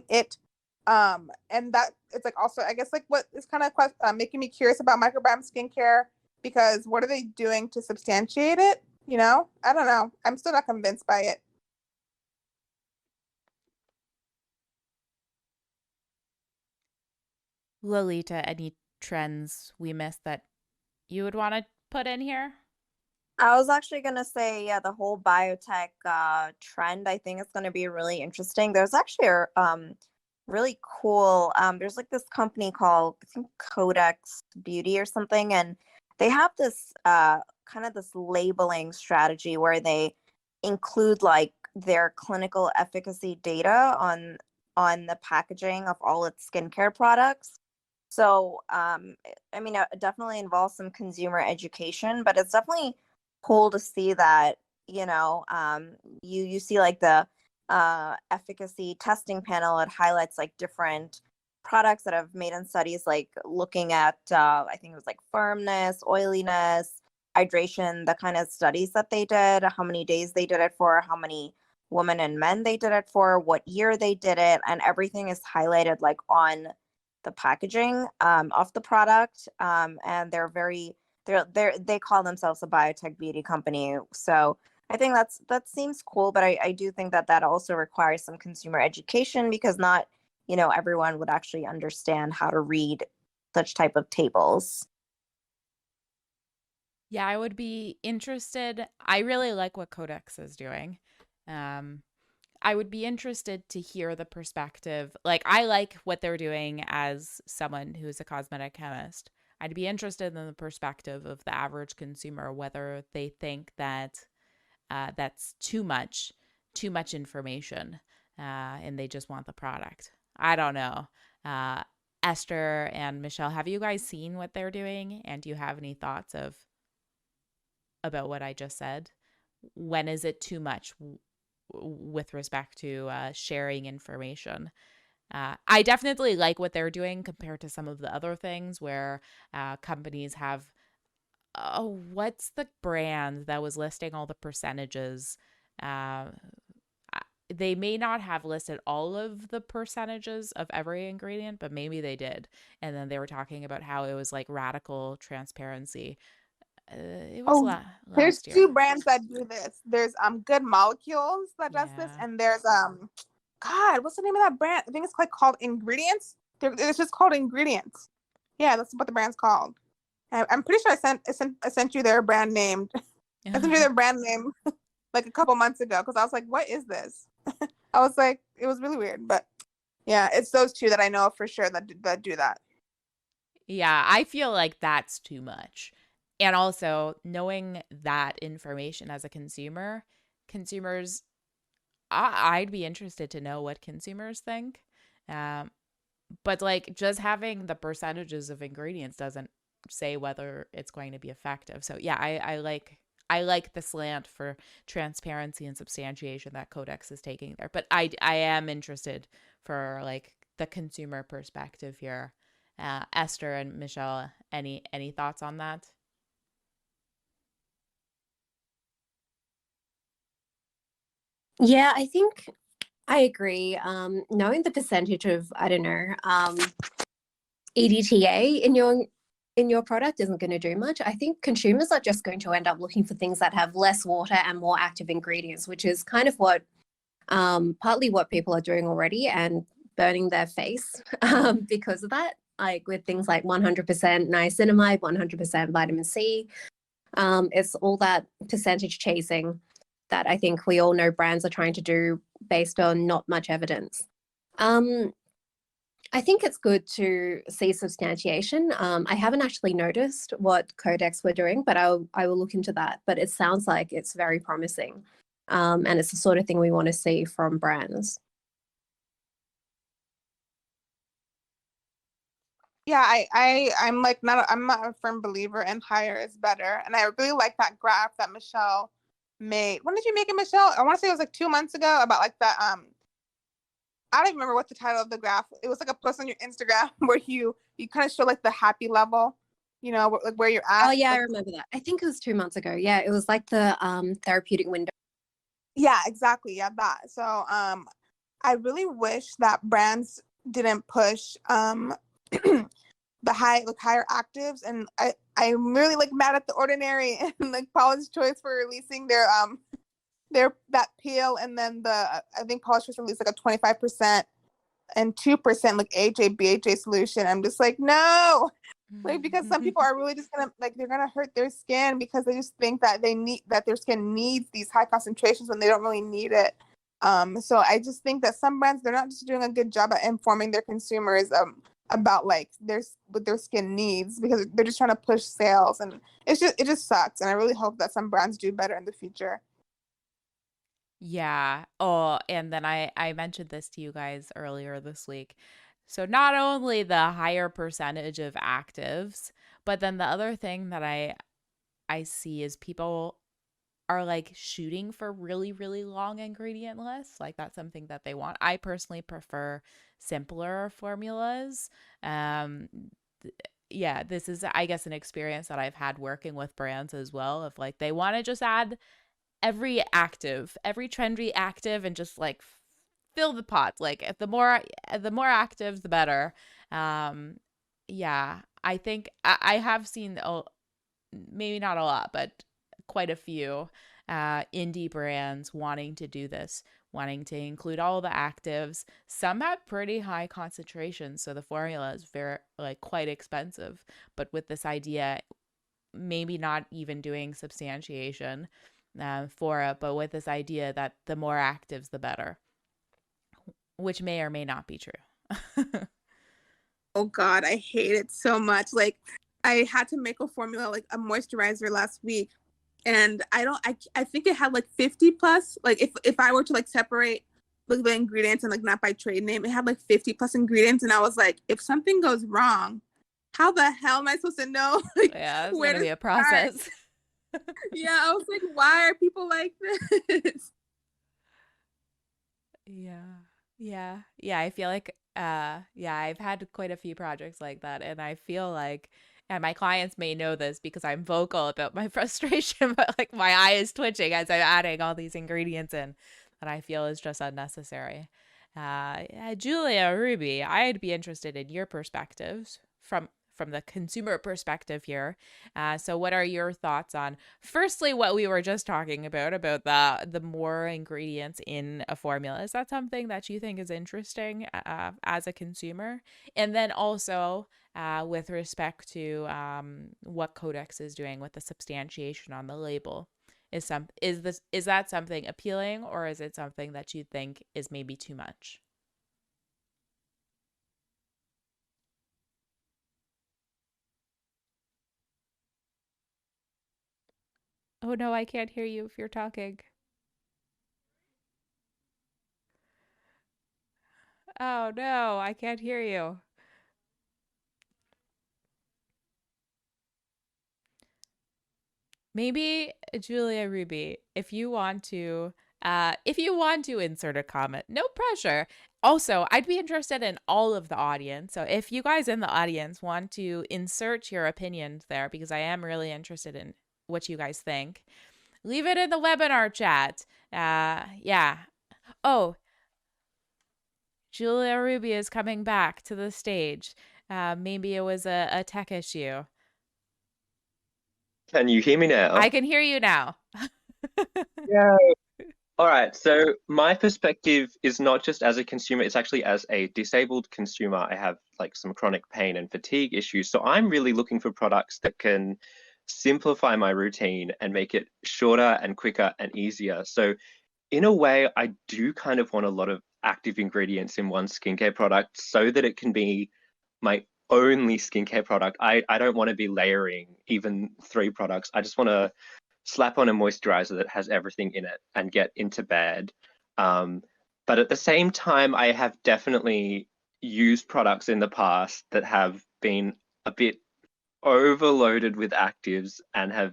it. And that it's like also I guess like what is kind of making me curious about microbiome skincare, because what are they doing to substantiate it? I don't know. I'm still not convinced by it. Lolita, any trends we missed that you would want to put in here? I was actually gonna say, yeah, the whole biotech trend, I think it's gonna be really interesting. There's actually a really cool there's like this company called, I think, Codex Beauty or something, and they have this kind of this labeling strategy where they include like their clinical efficacy data on the packaging of all its skincare products. So I mean, it definitely involves some consumer education, but it's definitely cool to see that, you see like the efficacy testing panel. It highlights like different products that have made in studies, like looking at I think it was like firmness, oiliness, hydration, the kind of studies that they did, how many days they did it for, how many women and men they did it for, what year they did it, and everything is highlighted like on the packaging of the product. And they call themselves a biotech beauty company. So I think that seems cool, but I do think that also requires some consumer education, because not everyone would actually understand how to read such type of tables. Yeah, I would be interested. I really like what Codex is doing. I would be interested to hear the perspective. Like, I like what they're doing as someone who's a cosmetic chemist. I'd be interested in the perspective of the average consumer, whether they think that that's too much information, and they just want the product. I don't know. Esther and Michelle, have you guys seen what they're doing? And do you have any thoughts about what I just said? When is it too much with respect to sharing information? I definitely like what they're doing compared to some of the other things where companies have, oh, what's the brand that was listing all the percentages? They may not have listed all of the percentages of every ingredient, but maybe they did. And then they were talking about how it was like radical transparency. It was Oh, there's last year. 2 brands that do this. There's Good Molecules that does this, Yeah. and there's God, what's the name of that brand? I think it's like called Ingredients. It's just called Ingredients. Yeah, that's what the brand's called. I'm pretty sure I sent you their brand name. I sent you their brand name like a couple months ago because I was like, what is this? I was like, it was really weird, but yeah, it's those 2 that I know for sure that do that. Yeah, I feel like that's too much. And also knowing that information as a consumer, consumers, I'd be interested to know what consumers think. Um, but like just having the percentages of ingredients doesn't say whether it's going to be effective. So yeah, I like the slant for transparency and substantiation that Codex is taking there. But I am interested for like the consumer perspective here. Esther and Michelle, any thoughts on that? Yeah, I think I agree. Knowing the percentage of, I don't know, EDTA in your product isn't going to do much. I think consumers are just going to end up looking for things that have less water and more active ingredients, which is kind of what partly what people are doing already and burning their face because of that. Like with things like 100% niacinamide, 100% vitamin C, it's all that percentage chasing that I think we all know brands are trying to do based on not much evidence. I think it's good to see substantiation. I haven't actually noticed what Codex were doing, but I will look into that. But it sounds like it's very promising. And it's the sort of thing we want to see from brands. Yeah, I'm like I'm not a firm believer in higher is better. And I really like that graph that Michelle made. When did you make it, Michelle? I want to say it was like 2 months ago about like that I don't even remember what the title of the graph. It was like a post on your Instagram where you kind of show like the happy level, like where you're at. Oh yeah, I like, remember that. I think it was 2 months ago. Yeah, it was like the therapeutic window. yeah, exactly. Yeah, that. So I really wish that brands didn't push the higher actives, and I'm really like mad at The Ordinary and like Paula's Choice for releasing their that peel, and then I think Paula's Choice released like a 25% and 2% like AHA BHA solution. I'm just like, no, like because some people are really just gonna like they're gonna hurt their skin because they just think that their skin needs these high concentrations when they don't really need it. So I just think that some brands, they're not just doing a good job at informing their consumers about like what their skin needs, because they're just trying to push sales, and it just sucks. And I really hope that some brands do better in the future. Yeah. Oh, and then I mentioned this to you guys earlier this week. So not only the higher percentage of actives, but then the other thing that I see is people are like shooting for really, really long ingredient lists. Like that's something that they want. I personally prefer simpler formulas. Um, yeah, this is, I guess, an experience that I've had working with brands as well, of like they want to just add every trendy active, and just like fill the pot. Like the more active, the better. Yeah, I think I have seen, maybe not a lot, but quite a few indie brands wanting to do this, wanting to include all the actives. Some have pretty high concentrations, so the formula is very like quite expensive. But with this idea, maybe not even doing substantiation for it, but with this idea that the more actives, the better, which may or may not be true. Oh God, I hate it so much. Like I had to make a formula, like a moisturizer last week, and I think it had like 50 plus. Like if I were to like separate look at the ingredients and like not by trade name. It had like 50 plus ingredients, and I was like, if something goes wrong, how the hell am I supposed to know like Yeah, it's where gonna to be a start? process. Yeah, I was like, why are people like this? Yeah. Yeah, I feel like yeah, I've had quite a few projects like that, and I feel like, and my clients may know this because I'm vocal about my frustration, but like my eye is twitching as I'm adding all these ingredients in that I feel is just unnecessary. Yeah, Julia, Ruby, I'd be interested in your perspectives from the consumer perspective here. So what are your thoughts on, firstly, what we were just talking about the more ingredients in a formula? Is that something that you think is interesting as a consumer? And then also with respect to what Codex is doing with the substantiation on the label. Is that something appealing, or is it something that you think is maybe too much? Oh no, I can't hear you if you're talking. Oh no, I can't hear you. Maybe Julia, Ruby, if you want to insert a comment, no pressure. Also, I'd be interested in all of the audience. So if you guys in the audience want to insert your opinions there, because I am really interested in what you guys think, leave it in the webinar chat. Yeah. Oh, Julia Ruby is coming back to the stage. Maybe it was a tech issue. Can you hear me I now? can hear you now. Yeah. All right. So my perspective is not just as a consumer, it's actually as a disabled consumer. I have like some chronic pain and fatigue issues. So I'm really looking for products that can simplify my routine and make it shorter and quicker and easier. So in a way, I do kind of want a lot of active ingredients in one skincare product so that it can be my only skincare product. I don't want to be layering even three products. I just want to slap on a moisturizer that has everything in it and get into bed. Um, but at the same time, I have definitely used products in the past that have been a bit overloaded with actives and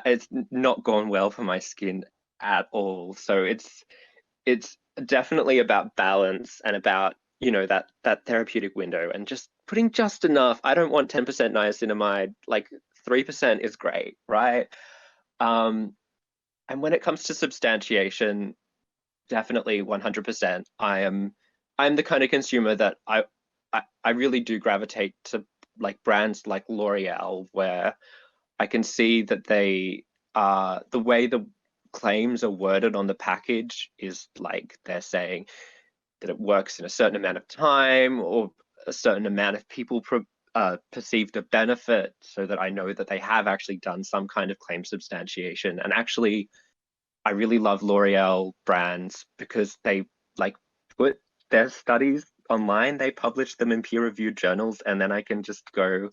it's not gone well for my skin at all. So it's definitely about balance and about that therapeutic window and just putting just enough. I don't want 10% niacinamide. Like 3% is great, right? Um, and when it comes to substantiation, definitely 100%. I'm the kind of consumer that I really do gravitate to like brands like L'Oreal, where I can see that the way the claims are worded on the package is like they're saying that it works in a certain amount of time or a certain amount of people perceive the benefit, so that I know that they have actually done some kind of claim substantiation. And actually, I really love L'Oreal brands because they like put their studies online, they publish them in peer-reviewed journals, and then I can just go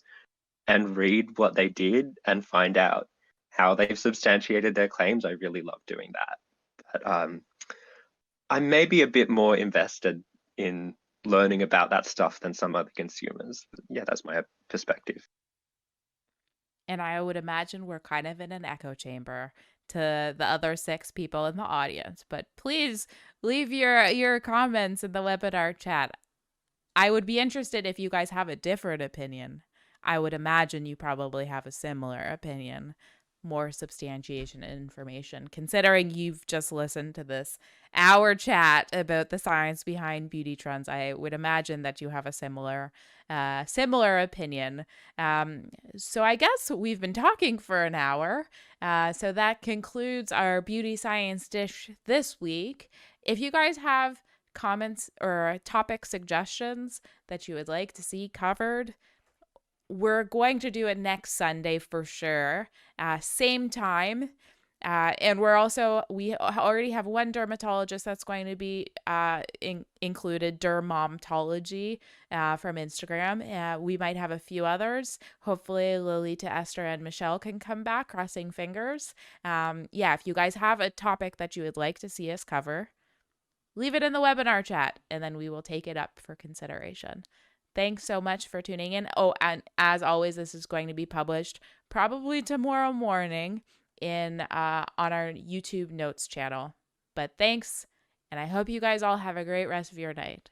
and read what they did and find out how they've substantiated their claims. I really love doing that. But I may be a bit more invested in learning about that stuff than some other consumers. Yeah, that's my perspective. And I would imagine we're kind of in an echo chamber to the other 6 people in the audience. But please leave your comments in the webinar chat. I would be interested if you guys have a different opinion. I would imagine you probably have a similar opinion, more substantiation and information, considering you've just listened to this hour chat about the science behind beauty trends. I would imagine that you have a similar opinion. So I guess we've been talking for an hour. So that concludes our beauty science dish this week. If you guys have comments or topic suggestions that you would like to see covered, we're going to do it next Sunday for sure. Same time. And we already have one dermatologist that's going to be included, Dermontology from Instagram. We might have a few others. Hopefully Lolita, Esther, and Michelle can come back, crossing fingers. If you guys have a topic that you would like to see us cover, leave it in the webinar chat, and then we will take it up for consideration. Thanks so much for tuning in. Oh, and as always, this is going to be published probably tomorrow morning on our YouTube notes channel. But thanks, and I hope you guys all have a great rest of your night.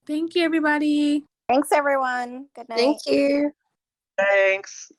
Thank you, everybody. Thanks, everyone. Good night. Thank you. Thanks.